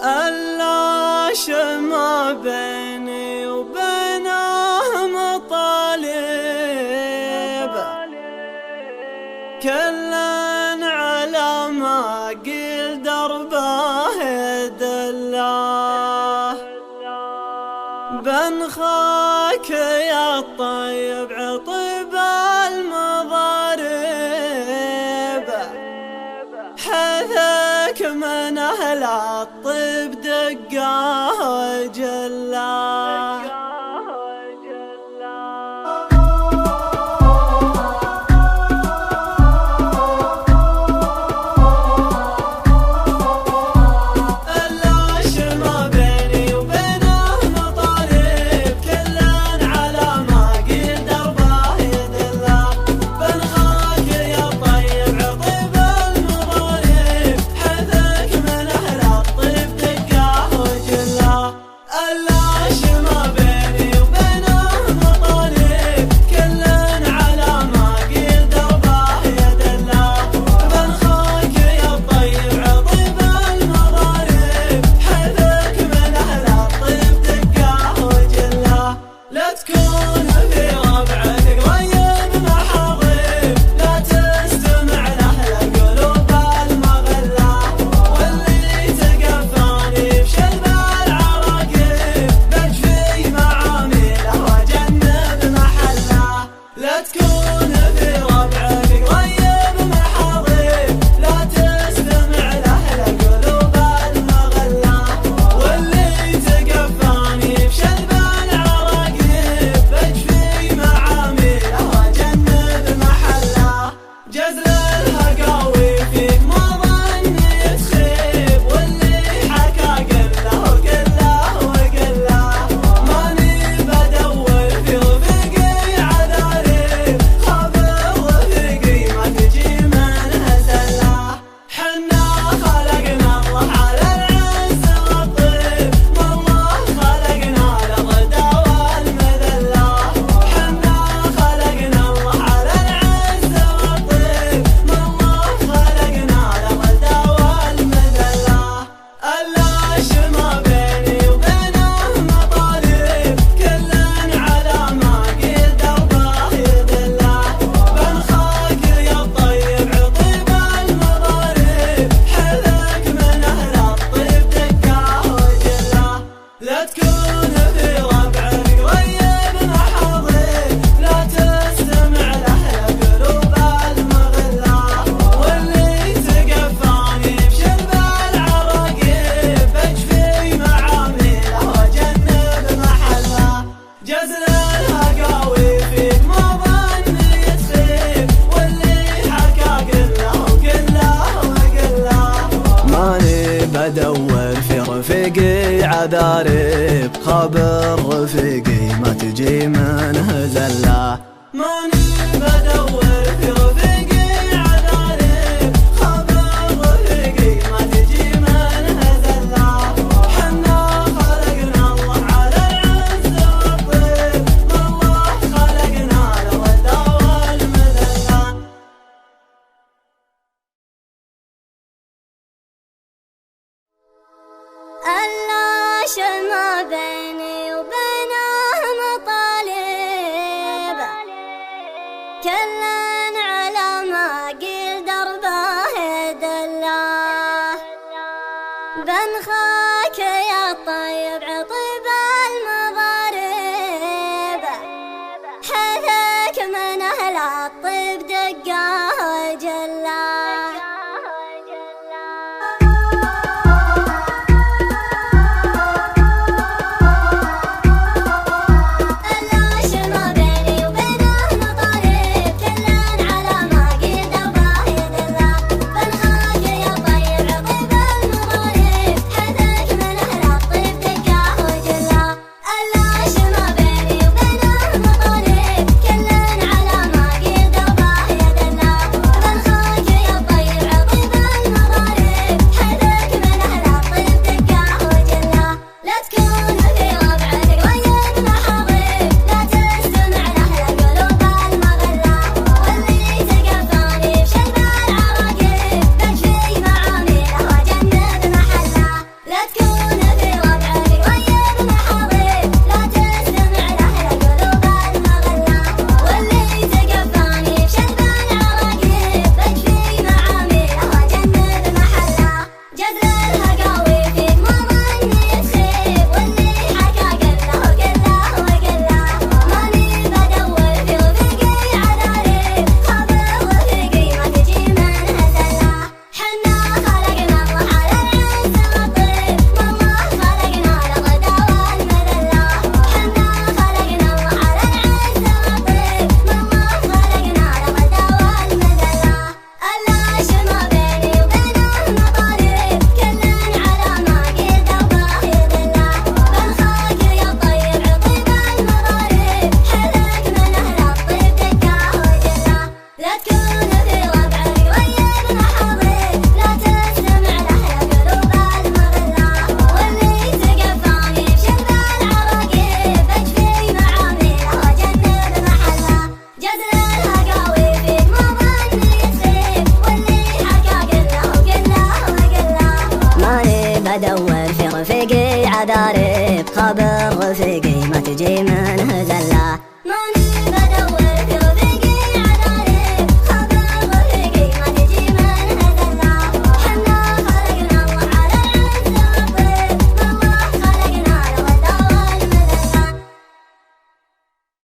اللاش ما بيني وبينه مطالب، كلن على ما قيل دربه يدله. بنخاك يا الطيب عطب المضارب، حذاك من أهل الطب دقه وجله. بدور في رفيقي عذارب، خبر رفيقي ما تجي منه زله. ماني بدور في رفيقي عذارب، خبر رفيقي ما تجي منه زله. حنا خلقنا الله على العز والطيب، والله خلقنا للرضا والمذله. اللاش ما بيني وبينه مطالب، كلن على ما قيل دربه يدله. بنخاك يا الطيب عطب المضارب، حذاك من أهل الطب دقه وجله. بدور في رفيقي عذاري، خبر رفيقي ما تجي منه زله.